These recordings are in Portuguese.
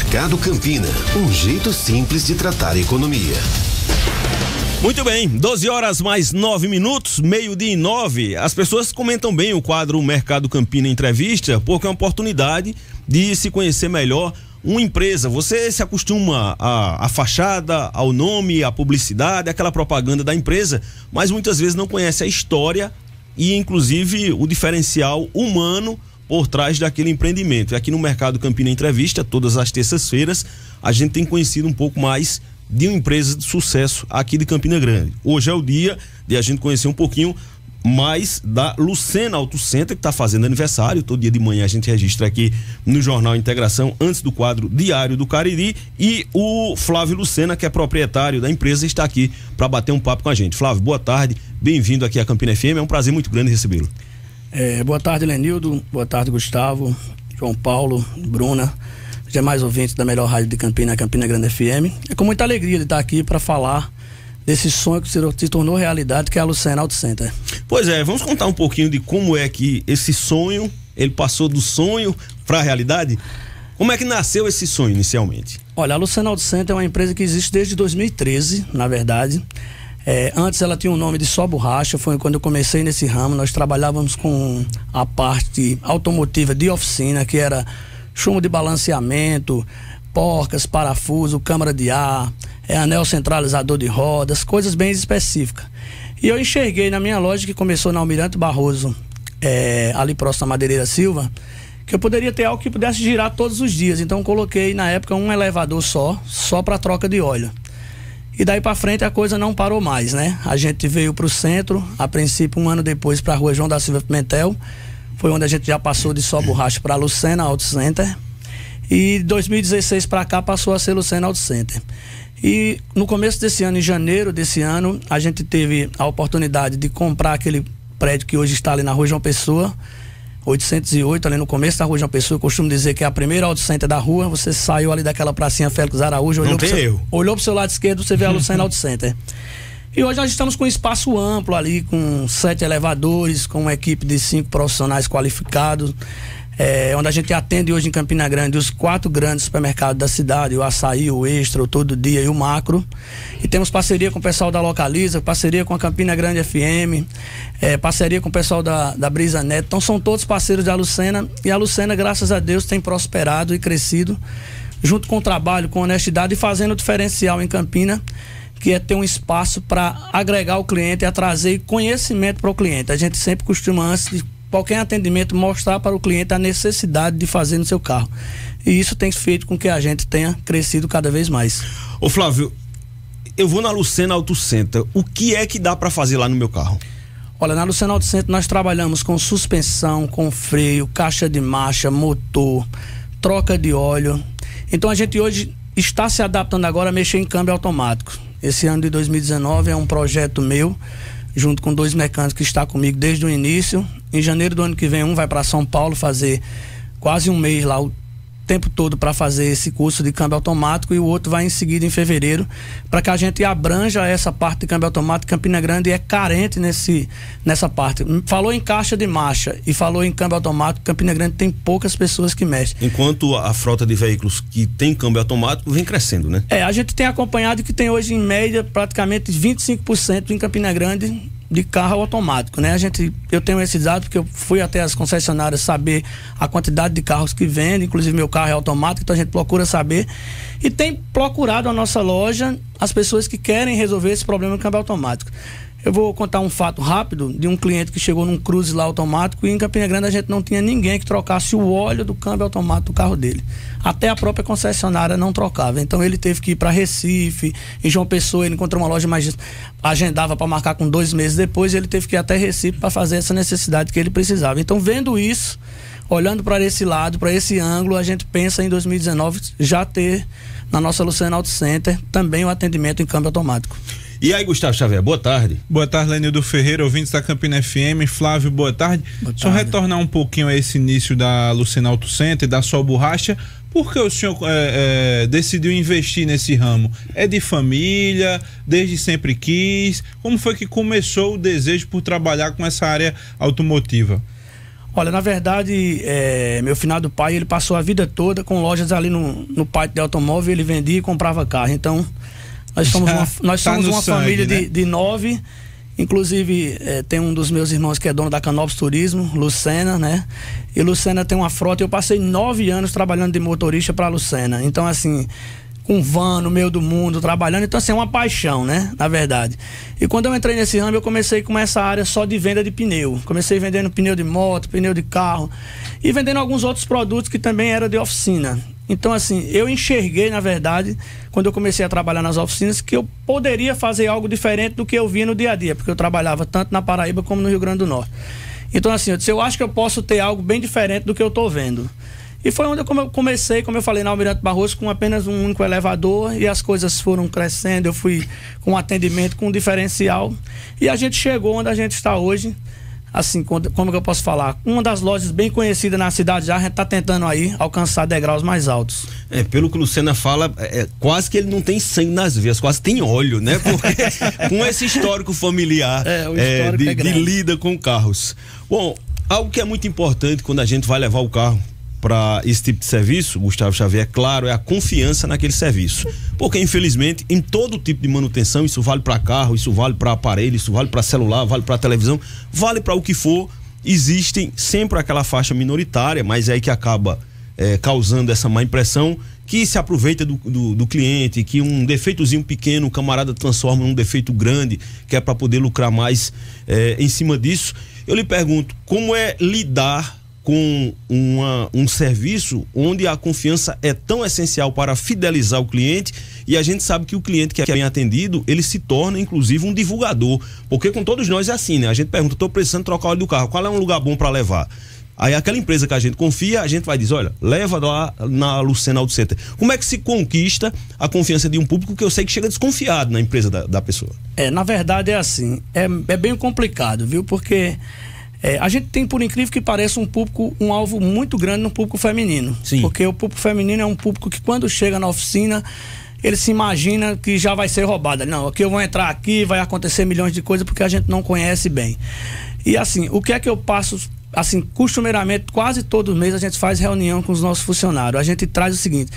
Mercado Campina, um jeito simples de tratar a economia. Muito bem, 12 horas mais 9 minutos, 12:09. As pessoas comentam bem o quadro Mercado Campina Entrevista, porque é uma oportunidade de se conhecer melhor uma empresa. Você se acostuma à fachada, ao nome, à publicidade, àquela propaganda da empresa, mas muitas vezes não conhece a história e inclusive o diferencial humano por trás daquele empreendimento. E aqui no Mercado Campina Entrevista, todas as terças-feiras, a gente tem conhecido um pouco mais de uma empresa de sucesso aqui de Campina Grande. Hoje é o dia de a gente conhecer um pouquinho mais da Lucena Auto Center, que está fazendo aniversário. Todo dia de manhã a gente registra aqui no Jornal Integração, antes do quadro Diário do Cariri, e o Flávio Lucena, que é proprietário da empresa, está aqui para bater um papo com a gente. Flávio, boa tarde, bem-vindo aqui à Campina FM, é um prazer muito grande recebê-lo. Boa tarde, Lenildo, boa tarde, Gustavo, João Paulo, Bruna, demais ouvintes da melhor rádio de Campina, Campina Grande FM. É com muita alegria de estar aqui para falar desse sonho que se tornou realidade, que é a Lucena Auto Center. Pois é, vamos contar um pouquinho de como é que esse sonho, ele passou do sonho para a realidade? Como é que nasceu esse sonho inicialmente? Olha, a Lucena Auto Center é uma empresa que existe desde 2013, na verdade. Antes ela tinha o nome de Só Borracha, foi quando eu comecei nesse ramo. Nós trabalhávamos com a parte automotiva de oficina, que era chumbo de balanceamento, porcas, parafuso, câmara de ar, anel centralizador de rodas, coisas bem específicas. E eu enxerguei na minha loja, que começou na Almirante Barroso, ali próximo à Madeireira Silva, que eu poderia ter algo que pudesse girar todos os dias. Então coloquei na época um elevador só para troca de óleo. E daí para frente a coisa não parou mais, né? A gente veio para o centro, a princípio um ano depois para a rua João da Silva Pimentel, foi onde a gente já passou de Só Borracha para a Lucena Auto Center. E 2016 para cá passou a ser Lucena Auto Center. E no começo desse ano, em janeiro desse ano, a gente teve a oportunidade de comprar aquele prédio que hoje está ali na rua João Pessoa, 808, ali no começo da rua João Pessoa. Eu costumo dizer que é a primeira Auto Center da rua. Você saiu ali daquela pracinha Félix Araújo, olhou pro seu lado esquerdo, você vê a Lucena Auto Center. E hoje nós estamos com um espaço amplo ali, com 7 elevadores, com uma equipe de 5 profissionais qualificados, onde a gente atende hoje em Campina Grande os 4 grandes supermercados da cidade, o Açaí, o Extra, o Todo Dia e o Macro. E temos parceria com o pessoal da Localiza, parceria com a Campina Grande FM, parceria com o pessoal da Brisa Neto. Então são todos parceiros da Lucena, e a Lucena, graças a Deus, tem prosperado e crescido junto com o trabalho, com honestidade, e fazendo o diferencial em Campina, que é ter um espaço para agregar o cliente e a trazer conhecimento para o cliente. A gente sempre costuma, antes de qualquer atendimento, mostrar para o cliente a necessidade de fazer no seu carro. E isso tem feito com que a gente tenha crescido cada vez mais. Ô Flávio, eu vou na Lucena Auto Center, o que é que dá para fazer lá no meu carro? Olha, na Lucena Auto Center nós trabalhamos com suspensão, com freio, caixa de marcha, motor, troca de óleo. Então a gente hoje está se adaptando agora a mexer em câmbio automático. Esse ano de 2019 é um projeto meu, junto com 2 mecânicos que estão comigo desde o início. Em janeiro do ano que vem, um vai para São Paulo fazer quase um mês lá, o tempo todo, para fazer esse curso de câmbio automático, e o outro vai em seguida em fevereiro, para que a gente abranja essa parte de câmbio automático. Campina Grande é carente nessa parte. Falou em caixa de marcha e falou em câmbio automático, Campina Grande tem poucas pessoas que mexem. Enquanto a frota de veículos que tem câmbio automático vem crescendo, né? A gente tem acompanhado que tem hoje em média praticamente 25% em Campina Grande de carro automático, né? Eu tenho esse dado porque eu fui até as concessionárias saber a quantidade de carros que vendem, inclusive meu carro é automático, então a gente procura saber, e tem procurado a nossa loja as pessoas que querem resolver esse problema do câmbio automático. Eu vou contar um fato rápido de um cliente que chegou num Cruze lá automático, e em Campina Grande a gente não tinha ninguém que trocasse o óleo do câmbio automático do carro dele. Até a própria concessionária não trocava. Então ele teve que ir para Recife, em João Pessoa ele encontrou uma loja, mas agendava para marcar com 2 meses depois, e ele teve que ir até Recife para fazer essa necessidade que ele precisava. Então, vendo isso, olhando para esse lado, para esse ângulo, a gente pensa em 2019 já ter na nossa Lucena Auto Center também o atendimento em câmbio automático. E aí, Gustavo Xavier, boa tarde. Boa tarde, Lenildo Ferreira, ouvintes da Campina FM. Flávio, boa tarde. Só retornar um pouquinho a esse início da Lucena Auto Center, da Só Borracha. Por que o senhor decidiu investir nesse ramo? É de família? Desde sempre quis? Como foi que começou o desejo por trabalhar com essa área automotiva? Olha, na verdade, meu finado pai, ele passou a vida toda com lojas ali no pátio de automóvel, ele vendia e comprava carro. Então, nós somos uma família, né, de 9. Inclusive, tem um dos meus irmãos que é dono da Canopus Turismo, Lucena, né? E Lucena tem uma frota. Eu passei 9 anos trabalhando de motorista para Lucena. Então, assim, com van no meio do mundo, trabalhando. Então, assim, é uma paixão, né? Na verdade. E quando eu entrei nesse ramo, eu comecei com essa área só de venda de pneu. Comecei vendendo pneu de moto, pneu de carro e vendendo alguns outros produtos que também era de oficina. Então, assim, eu enxerguei, na verdade, quando eu comecei a trabalhar nas oficinas, que eu poderia fazer algo diferente do que eu via no dia a dia, porque eu trabalhava tanto na Paraíba como no Rio Grande do Norte. Então, assim, eu disse, eu acho que eu posso ter algo bem diferente do que eu estou vendo. E foi onde eu comecei, como eu falei, na Almirante Barroso, com apenas um único elevador, e as coisas foram crescendo, eu fui com atendimento, com um diferencial, e a gente chegou onde a gente está hoje. Assim, como que eu posso falar? Uma das lojas bem conhecidas na cidade já, a gente está tentando aí alcançar degraus mais altos. Pelo que o Lucena fala, quase que ele não tem sangue nas veias, quase tem óleo, né? Porque com esse histórico familiar de lida com carros. Bom, algo que é muito importante quando a gente vai levar o carro para esse tipo de serviço, Gustavo Xavier, claro, é a confiança naquele serviço. Porque, infelizmente, em todo tipo de manutenção, isso vale para carro, isso vale para aparelho, isso vale para celular, vale para televisão, vale para o que for. Existem sempre aquela faixa minoritária, mas é aí que acaba causando essa má impressão, que se aproveita do cliente, que um defeitozinho pequeno o camarada transforma num defeito grande, que é para poder lucrar mais em cima disso. Eu lhe pergunto, como é lidar com um serviço onde a confiança é tão essencial para fidelizar o cliente, e a gente sabe que o cliente que é bem atendido, ele se torna inclusive um divulgador, porque com todos nós é assim, né? A gente pergunta, estou precisando trocar o óleo do carro, qual é um lugar bom para levar? Aí aquela empresa que a gente confia, a gente vai dizer, olha, leva lá na Lucena Auto Center. Como é que se conquista a confiança de um público que eu sei que chega desconfiado na empresa da pessoa? Na verdade é assim, é bem complicado, viu? Porque a gente tem, por incrível que pareça, um alvo muito grande no público feminino. Sim. Porque o público feminino é um público que, quando chega na oficina, ele se imagina que já vai ser roubado. Não, aqui eu vou entrar aqui, vai acontecer milhões de coisas, porque a gente não conhece bem. E assim, o que é que eu passo, assim, costumeiramente, quase todo mês a gente faz reunião com os nossos funcionários. A gente traz o seguinte: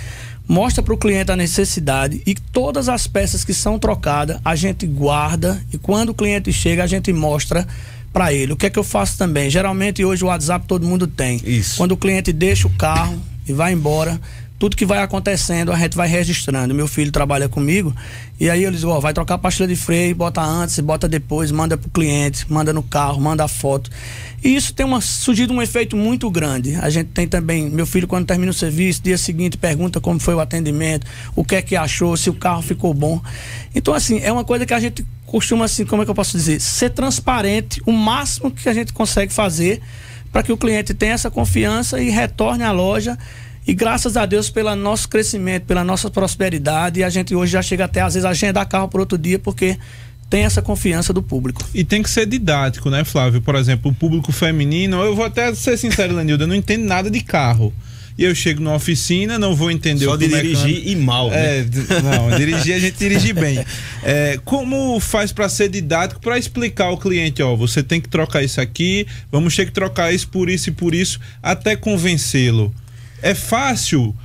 mostra para o cliente a necessidade, e todas as peças que são trocadas a gente guarda, e quando o cliente chega a gente mostra para ele. O que é que eu faço também? Geralmente hoje o WhatsApp todo mundo tem. Isso. Quando o cliente deixa o carro e vai embora, tudo que vai acontecendo a gente vai registrando. Meu filho trabalha comigo, e aí eu digo, vai trocar a pastilha de freio, bota antes, bota depois, manda pro cliente, manda no carro, manda a foto. E isso tem surgido um efeito muito grande. A gente tem também, meu filho, quando termina o serviço, dia seguinte pergunta como foi o atendimento, o que é que achou, se o carro ficou bom. Então, assim, é uma coisa que a gente costuma, assim, como é que eu posso dizer, ser transparente o máximo que a gente consegue fazer para que o cliente tenha essa confiança e retorne à loja. E graças a Deus pelo nosso crescimento, pela nossa prosperidade, a gente hoje já chega até às vezes a agendar carro por outro dia, porque tem essa confiança do público. E tem que ser didático, né, Flávio? Por exemplo, o público feminino, eu vou até ser sincero, Lenildo, eu não entendo nada de carro. E eu chego numa oficina, não vou entender só de dirigir e mal, né? Não, dirigir a gente dirige bem. Como faz para ser didático, para explicar ao cliente, você tem que trocar isso aqui, vamos ter que trocar isso por isso e por isso, até convencê-lo. É fácil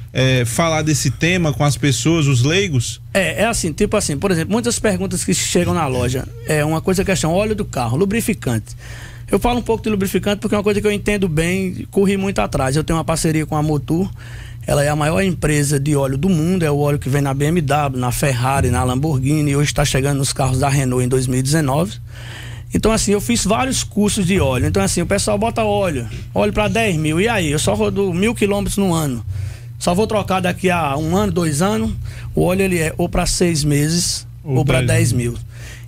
falar desse tema com as pessoas, os leigos? É assim, tipo assim, por exemplo, muitas perguntas que chegam na loja, uma coisa que chama óleo do carro, lubrificante. Eu falo um pouco de lubrificante porque é uma coisa que eu entendo bem, corri muito atrás. Eu tenho uma parceria com a Motur, ela é a maior empresa de óleo do mundo, é o óleo que vem na BMW, na Ferrari, na Lamborghini, e hoje está chegando nos carros da Renault em 2019. Então, assim, eu fiz vários cursos de óleo. Então, assim, o pessoal bota óleo para 10 mil, e aí? Eu só rodo 1.000 quilômetros no ano. Só vou trocar daqui a 1 ano, 2 anos. O óleo, ele é ou para 6 meses ou para 10 mil.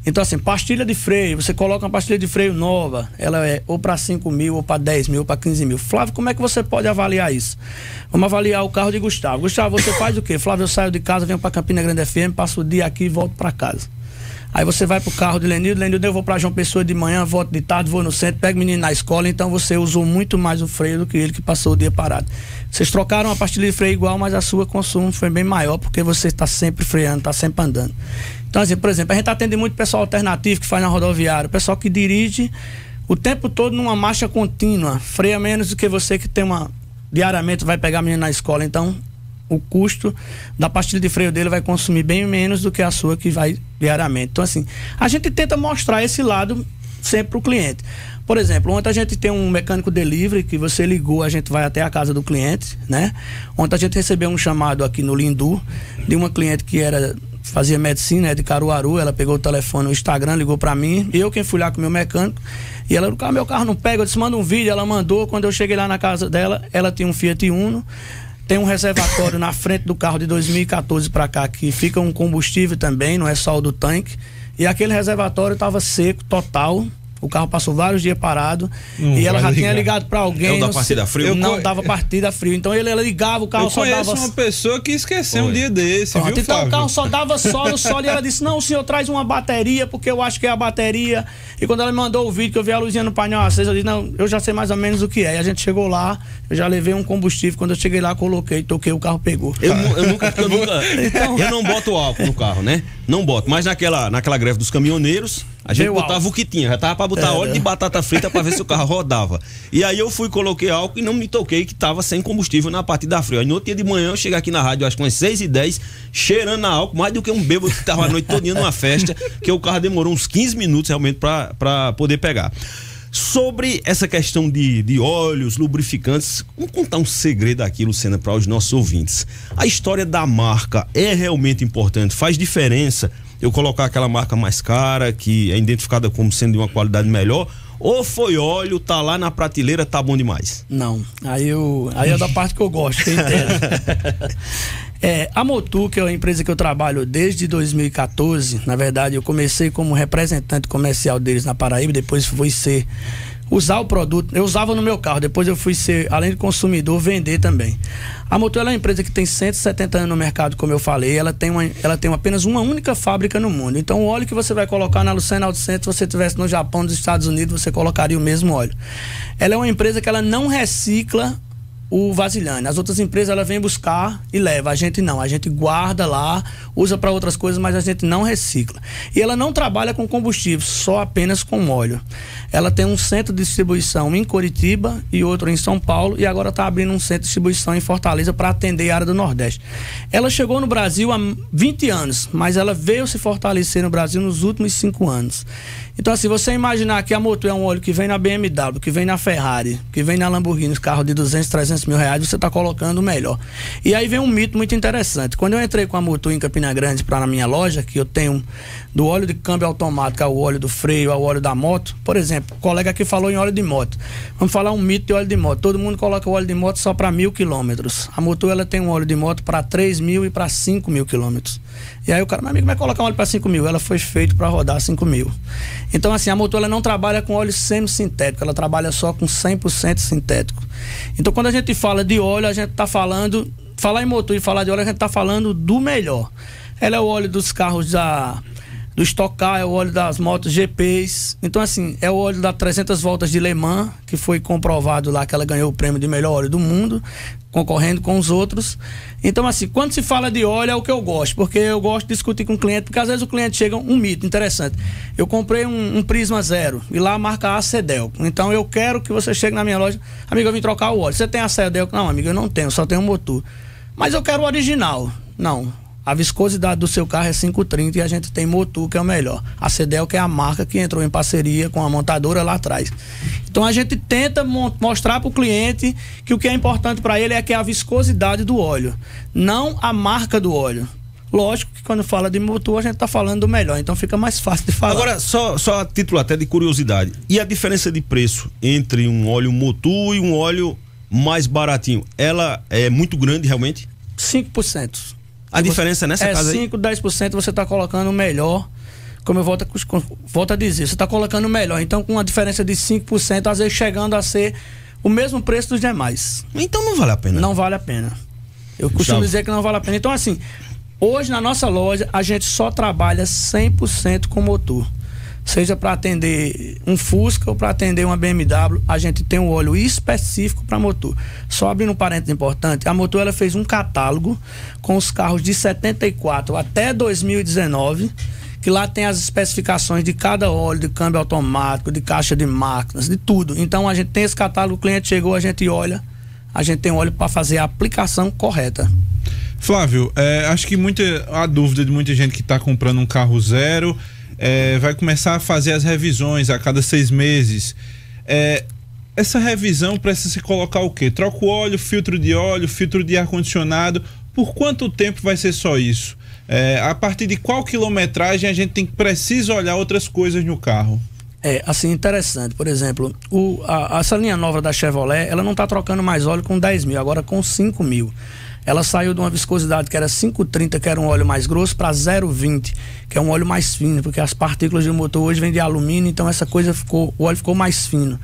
Então, assim, pastilha de freio, você coloca uma pastilha de freio nova, ela é ou para 5 mil, ou para 10 mil, ou para 15 mil. Flávio, como é que você pode avaliar isso? Vamos avaliar o carro de Gustavo. Gustavo, você faz o quê? Flávio, eu saio de casa, venho para Campina Grande FM, passo o dia aqui e volto para casa. Aí você vai pro carro de Lenildo, eu vou pra João Pessoa de manhã, volto de tarde, vou no centro, pego o menino na escola, então você usou muito mais o freio do que ele que passou o dia parado. Vocês trocaram a pastilha de freio igual, mas a sua consumo foi bem maior, porque você está sempre freando, está sempre andando. Então, assim, por exemplo, a gente atende muito pessoal alternativo que faz na rodoviária, o pessoal que dirige o tempo todo numa marcha contínua, freia menos do que você que tem diariamente vai pegar a menina na escola, então o custo da pastilha de freio dele vai consumir bem menos do que a sua que vai diariamente. Então assim, a gente tenta mostrar esse lado sempre para o cliente. Por exemplo, ontem a gente tem um mecânico delivery que você ligou, a gente vai até a casa do cliente, né? Ontem a gente recebeu um chamado aqui no Lindu de uma cliente que fazia medicina, é de Caruaru. Ela pegou o telefone no Instagram, ligou pra mim, eu quem fui lá com o meu mecânico, e ela, meu carro não pega, eu disse, manda um vídeo. Ela mandou. Quando eu cheguei lá na casa dela, ela tinha um Fiat Uno, tem um reservatório na frente do carro de 2014 pra cá, que fica um combustível também, não é só o do tanque, e aquele reservatório tava seco, total. O carro passou vários dias parado e ela já tinha ligado pra alguém. Não dava partida frio? Não dava partida frio. Então ela ligava, o carro só dava... Eu conheço uma pessoa que esqueceu um dia desse, Pronto, viu, então Flávio? o carro só dava solo e ela disse, não, o senhor traz uma bateria, porque eu acho que é a bateria. E quando ela me mandou o vídeo, que eu vi a luzinha no painel acesa, eu disse, não, eu já sei mais ou menos o que é. E a gente chegou lá, eu já levei um combustível, quando eu cheguei lá, coloquei, toquei, o carro pegou. Eu não boto álcool no carro, né? Não boto, mas naquela greve dos caminhoneiros, a gente botava o que tinha, já tava pra botar óleo de batata frita pra ver se o carro rodava. E aí eu fui, coloquei álcool e não me toquei que tava sem combustível na partida fria. Aí no outro dia de manhã eu cheguei aqui na rádio, acho que umas 6h10, cheirando a álcool, mais do que um bêbado que tava a noite todinha numa festa, que o carro demorou uns 15 minutos realmente pra poder pegar. Sobre essa questão de óleos, lubrificantes, vamos contar um segredo aqui, Lucena, para os nossos ouvintes. A história da marca é realmente importante, faz diferença eu colocar aquela marca mais cara, que é identificada como sendo de uma qualidade melhor, ou foi óleo, tá lá na prateleira, tá bom demais? Não, aí é da parte que eu gosto, que eu entendo. A Motu, que é a empresa que eu trabalho desde 2014, na verdade eu comecei como representante comercial deles na Paraíba, depois fui usar o produto, eu usava no meu carro, depois eu fui ser, além de consumidor, vender também. A Motu é uma empresa que tem 170 anos no mercado, como eu falei, ela tem apenas uma única fábrica no mundo. Então o óleo que você vai colocar na Lucena Auto Center, se você estivesse no Japão, nos Estados Unidos, você colocaria o mesmo óleo. Ela é uma empresa que ela não recicla o vasilhame. As outras empresas ela vem buscar e leva, a gente não, a gente guarda lá, usa para outras coisas, mas a gente não recicla. E ela não trabalha com combustível, só apenas com óleo. Ela tem um centro de distribuição em Coritiba e outro em São Paulo, e agora está abrindo um centro de distribuição em Fortaleza para atender a área do Nordeste. Ela chegou no Brasil há 20 anos, mas ela veio se fortalecer no Brasil nos últimos 5 anos. Então, assim, você imaginar que a Motu é um óleo que vem na BMW, que vem na Ferrari, que vem na Lamborghini, os carros de 200, 300 mil reais, você está colocando o melhor. E aí vem um mito muito interessante. Quando eu entrei com a Motu em Campina Grande na minha loja, que eu tenho do óleo de câmbio automático ao óleo do freio, ao óleo da moto, por exemplo, o colega aqui falou em óleo de moto. Vamos falar um mito de óleo de moto. Todo mundo coloca o óleo de moto só para 1.000 quilômetros. A Motu, ela tem um óleo de moto para 3.000 e para 5.000 quilômetros. E aí o cara, meu amigo, vai colocar um óleo para 5.000. Ela foi feita para rodar 5.000. Então, assim, a Motu, ela não trabalha com óleo semi-sintético, ela trabalha só com 100% sintético. Então, quando a gente fala de óleo, a gente está falando, falar em Motu e falar de óleo, a gente está falando do melhor. Ela é o óleo dos carros do Stock Car, é o óleo das motos GPs. Então, assim, é o óleo das 300 voltas de Le Mans, que foi comprovado lá que ela ganhou o prêmio de melhor óleo do mundo, concorrendo com os outros. Então, assim, quando se fala de óleo é o que eu gosto, porque eu gosto de discutir com o cliente, porque às vezes o cliente chega um mito interessante. Eu comprei um Prisma Zero e lá a marca Acedelco. Então eu quero que você chegue na minha loja, amigo, eu vim trocar o óleo. Você tem Acedelco? Não, amigo, eu não tenho, só tenho um Motu. Mas eu quero o original. Não. A viscosidade do seu carro é 530 e a gente tem Motu, que é o melhor. A Acedelco é a marca que entrou em parceria com a montadora lá atrás. Então a gente tenta mostrar para o cliente que o que é importante para ele é que é a viscosidade do óleo, não a marca do óleo. Lógico que quando fala de Motu a gente está falando do melhor, então fica mais fácil de falar. Agora, só a título até de curiosidade, e a diferença de preço entre um óleo Motu e um óleo mais baratinho, ela é muito grande realmente? 5%. A diferença nessa casa aí? 5, 10% você está colocando o melhor, como eu volto a dizer, você está colocando o melhor. Então, com uma diferença de 5%, às vezes chegando a ser o mesmo preço dos demais. Então não vale a pena. Não vale a pena. Eu costumo dizer que não vale a pena. Então, assim, hoje na nossa loja, a gente só trabalha 100% com Motu. Seja para atender um Fusca ou para atender uma BMW, a gente tem um óleo específico para Motu. Só abrindo um parênteses importante, a Motu ela fez um catálogo com os carros de 74 até 2019, que lá tem as especificações de cada óleo, de câmbio automático, de caixa de máquinas, de tudo. Então a gente tem esse catálogo, o cliente chegou, a gente olha, a gente tem óleo para fazer a aplicação correta. Flávio, acho que a dúvida de muita gente que está comprando um carro zero, vai começar a fazer as revisões a cada 6 meses. Essa revisão precisa se colocar o quê? Troca o óleo, filtro de ar-condicionado. Por quanto tempo vai ser só isso? A partir de qual quilometragem a gente precisa olhar outras coisas no carro? Assim, interessante. Por exemplo, essa linha nova da Chevrolet, ela não está trocando mais óleo com 10 mil, agora com 5 mil. Ela saiu de uma viscosidade que era 5,30, que era um óleo mais grosso, para 0,20, que é um óleo mais fino, porque as partículas do motor hoje vêm de alumínio, então o óleo ficou mais fino.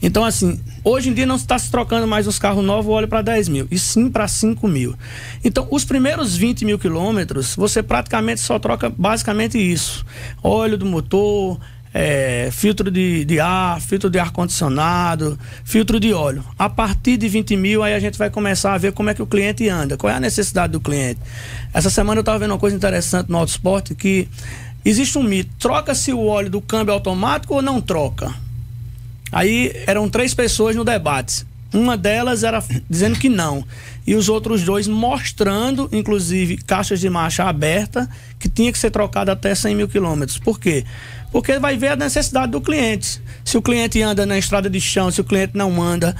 Então, assim, hoje em dia não está se trocando mais os carros novos o óleo para 10 mil, e sim para 5 mil. Então, os primeiros 20 mil quilômetros, você praticamente só troca basicamente isso: óleo do motor, filtro de ar, filtro de ar-condicionado, filtro de óleo. A partir de 20 mil, aí a gente vai começar a ver como é que o cliente anda, qual é a necessidade do cliente. Essa semana eu estava vendo uma coisa interessante no Autosport, que existe um mito: troca-se o óleo do câmbio automático ou não troca? Aí eram 3 pessoas no debate. Uma delas era dizendo que não, e os outros 2 mostrando, inclusive, caixas de marcha aberta, que tinha que ser trocada até 100 mil quilômetros. Por quê? Porque vai ver a necessidade do cliente. Se o cliente anda na estrada de chão, se o cliente não anda.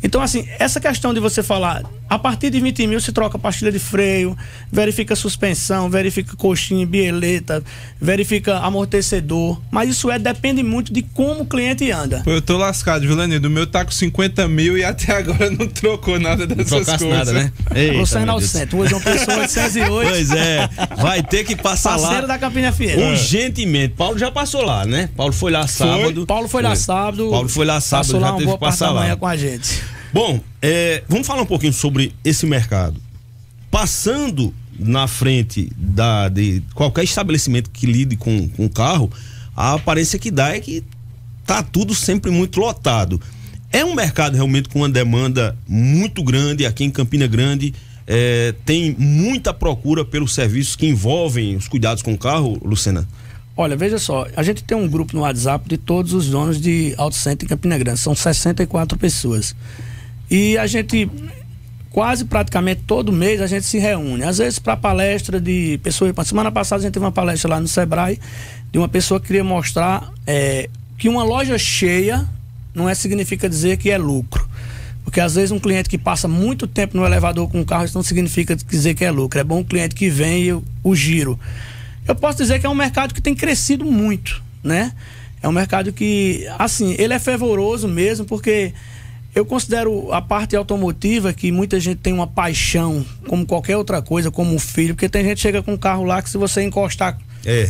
Então, assim, essa questão de você falar, a partir de 20 mil se troca pastilha de freio, verifica suspensão, verifica coxinha, bieleta, verifica amortecedor, mas isso depende muito de como o cliente anda. Pô, eu tô lascado, viu, Lenildo? O meu tá com 50 mil e até agora não trocou nada dessas coisas. Nada, né? Você é no centro, hoje é uma pessoa 808. Pois é, vai ter que passar parceiro lá. Parceiro da Campina FM. Urgentemente. Paulo já passou lá, né? Paulo foi lá sábado. Paulo foi lá sábado. Passou lá já teve que passar lá. Manhã com a gente. Bom, vamos falar um pouquinho sobre esse mercado. Passando na frente de qualquer estabelecimento que lide com o carro, a aparência que dá é que tá tudo sempre muito lotado. É um mercado realmente com uma demanda muito grande aqui em Campina Grande. Tem muita procura pelos serviços que envolvem os cuidados com o carro, Lucena? Olha, veja só, a gente tem um grupo no WhatsApp de todos os donos de Auto Center em Campina Grande, são 64 pessoas. E a gente, quase praticamente todo mês, a gente se reúne. Às vezes para palestra de pessoas. Semana passada a gente teve uma palestra lá no Sebrae de uma pessoa que queria mostrar que uma loja cheia não significa dizer que é lucro. Porque às vezes um cliente que passa muito tempo no elevador com o carro, isso não significa dizer que é lucro. É bom o cliente que vem e o giro. Eu posso dizer que é um mercado que tem crescido muito, né? É um mercado que, assim, ele é fervoroso mesmo, porque eu considero a parte automotiva que muita gente tem uma paixão, como qualquer outra coisa, como um filho, porque tem gente que chega com um carro lá que se você encostar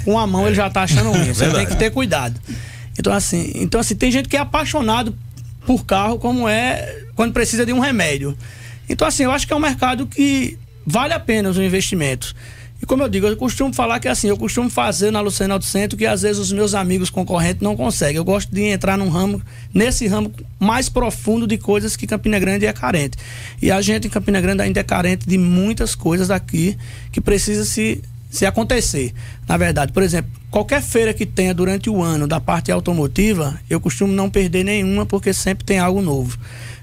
com a mão, ele já tá achando ruim. Você tem que ter cuidado. Então assim, tem gente que é apaixonado por carro, como quando precisa de um remédio. Então assim, eu acho que é um mercado que vale a pena os investimentos. E como eu digo, eu costumo falar que assim, eu costumo fazer na Lucena Auto Center que às vezes os meus amigos concorrentes não conseguem. Eu gosto de entrar nesse ramo mais profundo de coisas que Campina Grande é carente. E a gente em Campina Grande ainda é carente de muitas coisas aqui que precisa se acontecer. Na verdade, por exemplo, qualquer feira que tenha durante o ano da parte automotiva, eu costumo não perder nenhuma, porque sempre tem algo novo.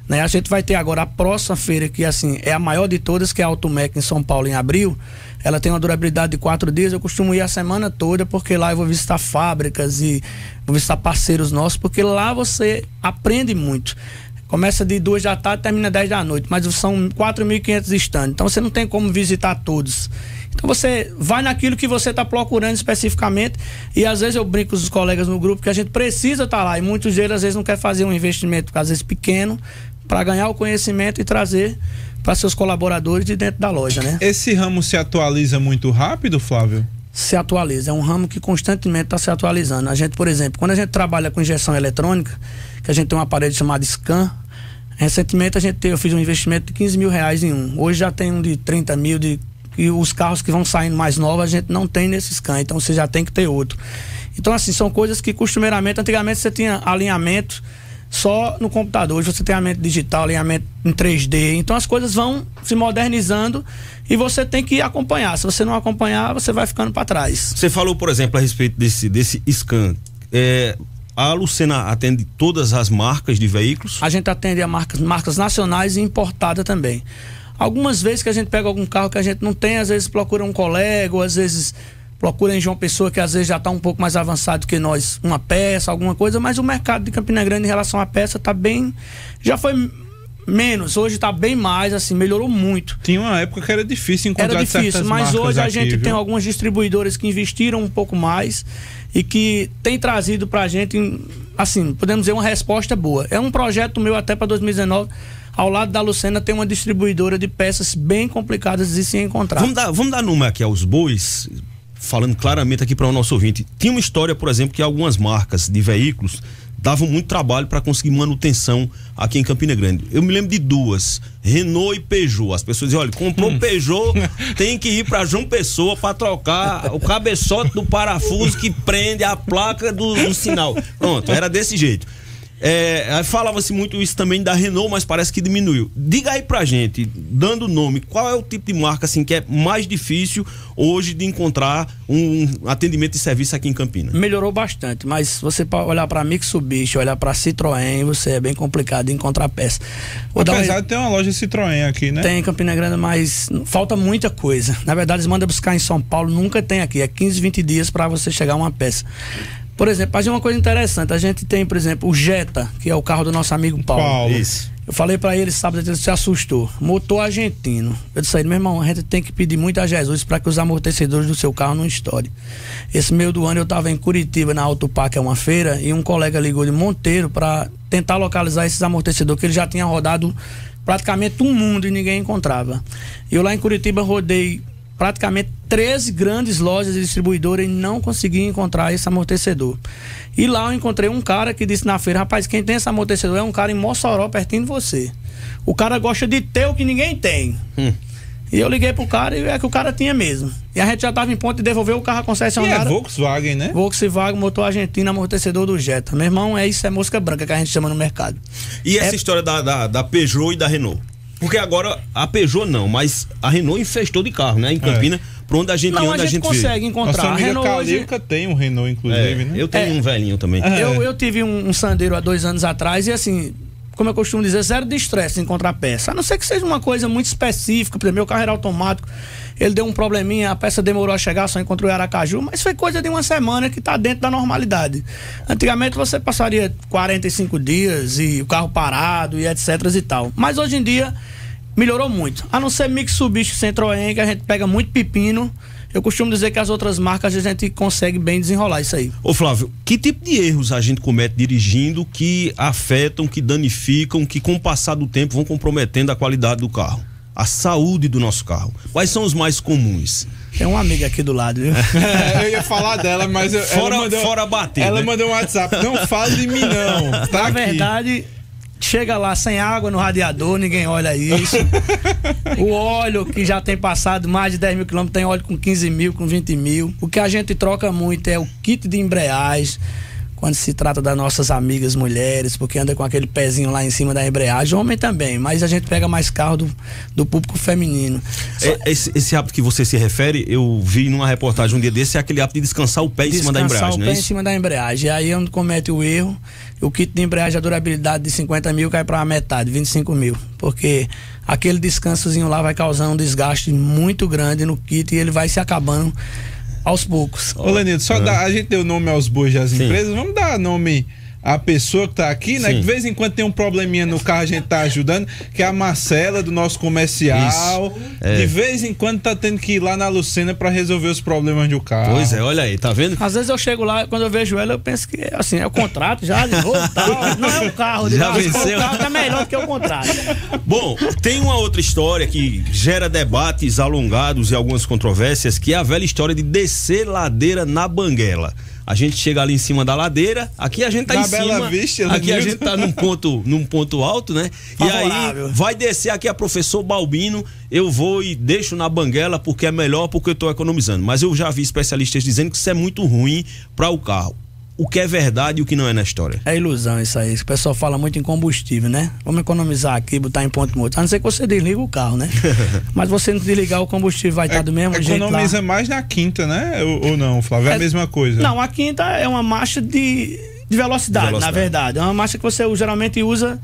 A gente vai ter agora a próxima feira, que assim, é a maior de todas, que é a Automec em São Paulo, em abril. Ela tem uma durabilidade de 4 dias. Eu costumo ir a semana toda, porque lá eu vou visitar fábricas e vou visitar parceiros nossos, porque lá você aprende muito. Começa de 2 da tarde e termina 10 da noite, mas são 4.500 estandes, então você não tem como visitar todos. Então você vai naquilo que você está procurando especificamente, e às vezes eu brinco com os colegas no grupo que a gente precisa estar lá, e muitos deles às vezes não quer fazer um investimento, às vezes pequeno, para ganhar o conhecimento e trazer para seus colaboradores de dentro da loja, né? Esse ramo se atualiza muito rápido, Flávio? Se atualiza, é um ramo que constantemente está se atualizando. A gente, por exemplo, quando a gente trabalha com injeção eletrônica, que a gente tem um aparelho chamado Scan, recentemente eu fiz um investimento de 15 mil reais em um. Hoje já tem um de 30 mil, e os carros que vão saindo mais novos a gente não tem nesse Scan, então você já tem que ter outro. Então assim, são coisas que costumeiramente, antigamente você tinha alinhamento só no computador. Hoje você tem alinhamento digital, alinhamento em 3D, então as coisas vão se modernizando e você tem que acompanhar. Se você não acompanhar, você vai ficando para trás. Você falou, por exemplo, a respeito desse scan. A Lucena atende todas as marcas de veículos? A gente atende a marcas nacionais e importada também. Algumas vezes que a gente pega algum carro que a gente não tem, às vezes procura um colega, ou às vezes procura em João Pessoa, que às vezes já está um pouco mais avançado que nós, uma peça, alguma coisa, mas o mercado de Campina Grande em relação à peça está bem... Já foi menos, hoje está bem mais, assim, melhorou muito. Tinha uma época que era difícil encontrar certas marcas. Era difícil, mas hoje a gente tem algumas distribuidoras que investiram um pouco mais e que tem trazido pra gente, assim, podemos dizer, uma resposta boa. É um projeto meu até para 2019. Ao lado da Lucena tem uma distribuidora de peças bem complicadas de se encontrar. Vamos dar número aqui aos bois, falando claramente aqui para o nosso ouvinte. Tinha uma história, por exemplo, que algumas marcas de veículos davam muito trabalho para conseguir manutenção aqui em Campina Grande. Eu me lembro de duas, Renault e Peugeot. As pessoas diziam, olha, comprou Peugeot, tem que ir para João Pessoa para trocar o cabeçote do parafuso que prende a placa do sinal. Pronto, era desse jeito. Falava-se muito isso também da Renault, mas parece que diminuiu. Diga aí pra gente, dando nome, qual é o tipo de marca assim que é mais difícil hoje de encontrar um atendimento de serviço aqui em Campinas? Melhorou bastante, mas se você olhar pra Mitsubishi, olhar pra Citroën, você é bem complicado de encontrar peça. Apesar de ter uma loja Citroën aqui, né? Tem em Campina Grande, mas falta muita coisa. Na verdade, eles mandam buscar em São Paulo, nunca tem aqui. É 15, 20 dias pra você chegar uma peça. Por exemplo, fazer uma coisa interessante, a gente tem, por exemplo, o Jetta, que é o carro do nosso amigo Paulo. Isso. Eu falei pra ele sábado, ele se assustou. Motor argentino. Eu disse aí, meu irmão, a gente tem que pedir muito a Jesus para que os amortecedores do seu carro não estourem. Esse meio do ano eu tava em Curitiba, na Autopar, que é uma feira, e um colega ligou de Monteiro para tentar localizar esses amortecedores, que ele já tinha rodado praticamente um mundo e ninguém encontrava. Eu lá em Curitiba rodei praticamente 13 grandes lojas de distribuidora e não consegui encontrar esse amortecedor. E lá eu encontrei um cara que disse na feira, rapaz, quem tem esse amortecedor é um cara em Mossoró, pertinho de você. O cara gosta de ter o que ninguém tem. E eu liguei pro cara e é que o cara tinha mesmo. E a gente já tava em ponto de devolver o carro à concessionária. E é Volkswagen, né? Volkswagen, motor argentino, amortecedor do Jetta. Meu irmão, isso é mosca branca que a gente chama no mercado. E essa história da Peugeot e da Renault? Porque agora a Peugeot não, mas a Renault infestou de carro, né? Em Campinas, por onde a gente anda, a gente consegue encontrar. Nossa amiga Caliuca tem um Renault, inclusive, né? Eu tenho um velhinho também. Eu tive um Sandero há 2 anos atrás e assim, como eu costumo dizer, zero de estresse em encontrar peça. A não ser que seja uma coisa muito específica, por exemplo, meu carro era automático, ele deu um probleminha, a peça demorou a chegar, só encontrou em Aracaju, mas foi coisa de uma semana que está dentro da normalidade. Antigamente você passaria 45 dias e o carro parado e etc e tal. Mas hoje em dia melhorou muito. A não ser Mitsubishi, Citroën, que a gente pega muito pepino. Eu costumo dizer que as outras marcas a gente consegue bem desenrolar isso aí. Ô Flávio, que tipo de erros a gente comete dirigindo que afetam, que danificam, que com o passar do tempo vão comprometendo a qualidade do carro? A saúde do nosso carro. Quais são os mais comuns? Tem uma amiga aqui do lado, viu? Eu ia falar dela, mas fora bater. Ela né? mandou um WhatsApp. Não fale de mim, não. Tá. Na verdade, chega lá sem água no radiador, ninguém olha isso. O óleo que já tem passado mais de 10 mil quilômetros, tem óleo com 15 mil, com 20 mil. O que a gente troca muito é o kit de embreagem, quando se trata das nossas amigas mulheres, porque anda com aquele pezinho lá em cima da embreagem, homem também, mas a gente pega mais carro do público feminino. Esse hábito que você se refere, eu vi numa reportagem um dia desse, é aquele hábito de descansar o pé em cima da embreagem, Descansar o pé em cima da embreagem, e aí é onde comete o erro. O kit de embreagem, a durabilidade de 50 mil cai para a metade, 25 mil, porque aquele descansozinho lá vai causar um desgaste muito grande no kit e ele vai se acabando aos poucos. Ô Lenildo, a gente deu nome aos bois das empresas, vamos dar nome à pessoa que tá aqui, né? Que de vez em quando tem um probleminha no carro, a gente tá ajudando, que é a Marcela do nosso comercial. De vez em quando tá tendo que ir lá na Lucena para resolver os problemas do carro. Pois é, olha aí, tá vendo? Às vezes eu chego lá, quando eu vejo ela, eu penso que assim, é o contrato já de novo, tal. Não é o carro de já venceu. O carro é melhor que o contrato. Bom, tem uma outra história que gera debates alongados e algumas controvérsias, que é a velha história de descer ladeira na banguela. A gente chega ali em cima da ladeira, aqui a gente tá em cima, aqui a gente tá num ponto alto, né? Favorável. E aí vai descer aqui a professor Balbino, eu vou e deixo na banguela porque é melhor, porque eu tô economizando. Mas eu já vi especialistas dizendo que isso é muito ruim para o carro. o que é verdade e o que não é na história. É ilusão isso aí. O pessoal fala muito em combustível, né? Vamos economizar aqui, botar em ponto morto. A não ser que você desliga o carro, né? Mas você não desligar, o combustível vai estar do mesmo jeito lá. Economiza mais na quinta, né? Ou não, Flávio? É a mesma coisa. Não, a quinta é uma marcha de velocidade, na verdade. É uma marcha que você geralmente usa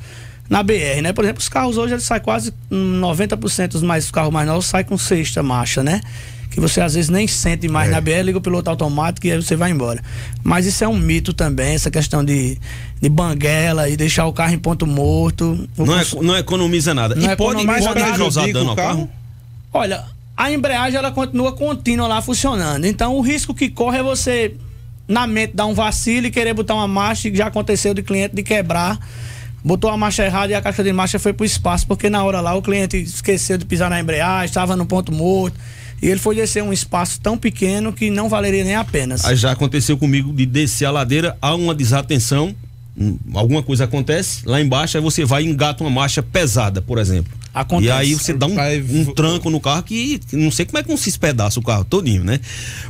na BR, né? Por exemplo, os carros hoje eles saem quase 90% dos carros mais novos saem com sexta marcha, né? Que você às vezes nem sente mais na BR, liga o piloto automático e aí você vai embora. Mas isso é um mito também, essa questão de banguela e deixar o carro em ponto morto. Não economiza nada. Não e pode causar dano ao carro? Olha, a embreagem ela continua contínua lá funcionando. Então o risco que corre é você, na mente, dar um vacilo e querer botar uma marcha, que já aconteceu de cliente de quebrar. Botou a marcha errada e a caixa de marcha foi pro espaço, porque na hora lá o cliente esqueceu de pisar na embreagem, estava no ponto morto. E ele foi descer um espaço tão pequeno que não valeria nem a pena. Já aconteceu comigo de descer a ladeira, há uma desatenção, alguma coisa acontece, lá embaixo aí você vai e engata uma marcha pesada, por exemplo. Acontece. E aí você dá um tranco no carro que não sei como é que não se espedaça o carro todinho, né?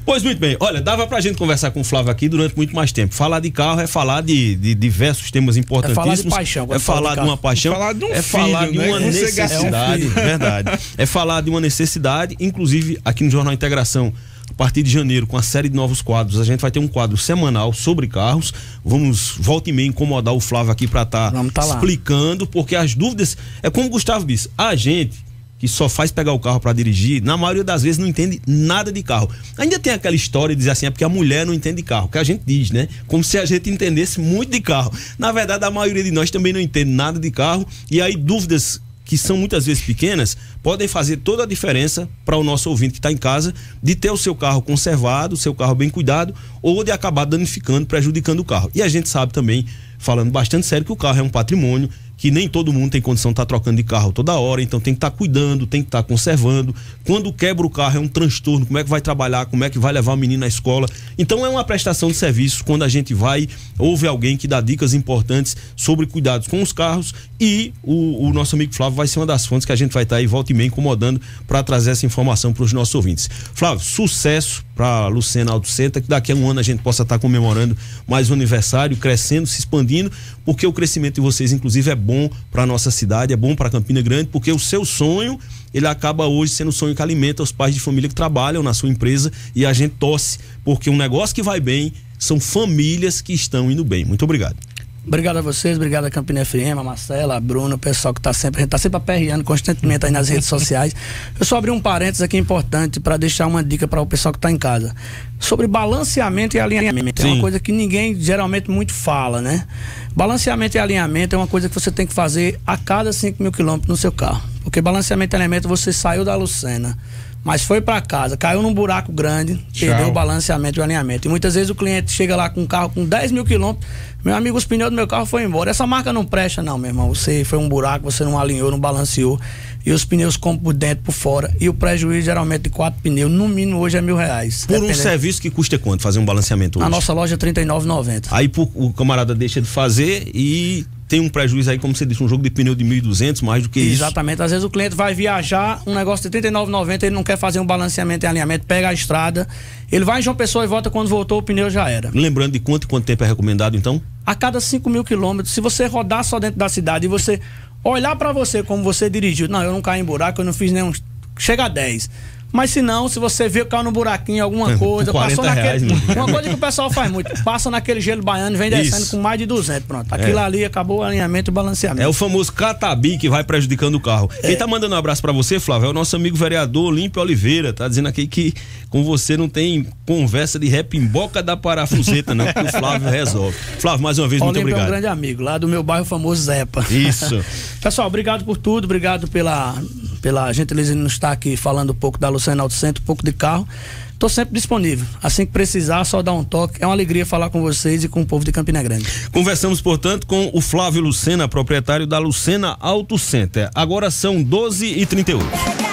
Pois muito bem, olha, dava pra gente conversar com o Flávio aqui durante muito mais tempo. Falar de carro é falar de diversos temas importantíssimos. É falar de paixão. É falar de uma paixão. Falar de um é filho, falar de uma necessidade, verdade. É falar de uma necessidade, inclusive aqui no Jornal Integração, a partir de janeiro, com a série de novos quadros, a gente vai ter um quadro semanal sobre carros. Vamos, volta e meia, incomodar o Flávio aqui para estar explicando, porque as dúvidas, é como o Gustavo disse, a gente que só faz pegar o carro para dirigir, na maioria das vezes não entende nada de carro. Ainda tem aquela história de dizer assim, é porque a mulher não entende de carro, que a gente diz, né? Como se a gente entendesse muito de carro. Na verdade, a maioria de nós também não entende nada de carro, e aí dúvidas que são muitas vezes pequenas, podem fazer toda a diferença para o nosso ouvinte que está em casa, de ter o seu carro conservado, o seu carro bem cuidado, ou de acabar danificando, prejudicando o carro. E a gente sabe também, falando bastante sério, que o carro é um patrimônio, que nem todo mundo tem condição de estar trocando de carro toda hora, então tem que estar cuidando, tem que estar conservando. Quando quebra o carro é um transtorno, como é que vai trabalhar, como é que vai levar o menino à escola. Então é uma prestação de serviço quando a gente vai, ouve alguém que dá dicas importantes sobre cuidados com os carros, e o nosso amigo Flávio vai ser uma das fontes que a gente vai estar aí volta e meia incomodando para trazer essa informação para os nossos ouvintes. Flávio, sucesso para Lucena Auto Center, que daqui a um ano a gente possa estar comemorando mais um aniversário, crescendo, se expandindo, porque o crescimento de vocês, inclusive, é bom para a nossa cidade, é bom para Campina Grande, porque o seu sonho, ele acaba hoje sendo o sonho que alimenta os pais de família que trabalham na sua empresa, e a gente torce, porque um negócio que vai bem são famílias que estão indo bem. Muito obrigado. Obrigado a vocês, obrigado a Campina FM, a Marcela, a Bruna, o pessoal que a gente está sempre aperreando constantemente aí nas redes sociais. Eu só abri um parênteses aqui importante para deixar uma dica para o pessoal que está em casa. Sobre balanceamento e alinhamento. Sim. É uma coisa que ninguém geralmente muito fala, né? Balanceamento e alinhamento é uma coisa que você tem que fazer a cada 5.000 quilômetros no seu carro. Porque balanceamento e alinhamento, você saiu da Lucena, mas foi para casa, caiu num buraco grande, perdeu o balanceamento e o alinhamento. E muitas vezes o cliente chega lá com um carro com 10.000 quilômetros, meu amigo, os pneus do meu carro foram embora. Essa marca não presta, não, meu irmão. Você foi um buraco, você não alinhou, não balanceou, e os pneus compram por dentro, por fora, e o prejuízo geralmente de 4 pneus, no mínimo hoje é R$1.000. Por um serviço que custa quanto fazer um balanceamento hoje? Na nossa loja é R$39,90. Aí o camarada deixa de fazer e tem um prejuízo aí, como você disse, um jogo de pneu de 1.200, mais do que isso. Exatamente, às vezes o cliente vai viajar, um negócio de R$39,90, ele não quer fazer um balanceamento e alinhamento, pega a estrada, ele vai em João Pessoa e volta, quando voltou o pneu já era. Lembrando de quanto tempo é recomendado então? A cada 5.000 quilômetros, se você rodar só dentro da cidade e você olhar pra você como você dirigiu, não, eu não caí em buraco, eu não fiz nenhum, chega a 10. Mas se não, se você vê o carro no buraquinho, alguma coisa, passou naquele. Uma coisa que o pessoal faz muito, passa naquele gelo baiano e vem descendo com mais de 200. Pronto. Aquilo ali acabou o alinhamento e o balanceamento. É o famoso catabi que vai prejudicando o carro. Quem tá mandando um abraço pra você, Flávio, é o nosso amigo vereador Olímpio Oliveira. Tá dizendo aqui que com você não tem conversa de rap em boca da parafuseta, não, que o Flávio resolve. Flávio, mais uma vez, muito obrigado. É um grande amigo, lá do meu bairro famoso Zepa. Isso. Pessoal, obrigado por tudo, obrigado pela gentileza de nos estar aqui falando um pouco da Lucena Auto Center, um pouco de carro. Estou sempre disponível. Assim que precisar, só dar um toque. É uma alegria falar com vocês e com o povo de Campina Grande. Conversamos, portanto, com o Flávio Lucena, proprietário da Lucena Auto Center. Agora são 12h38.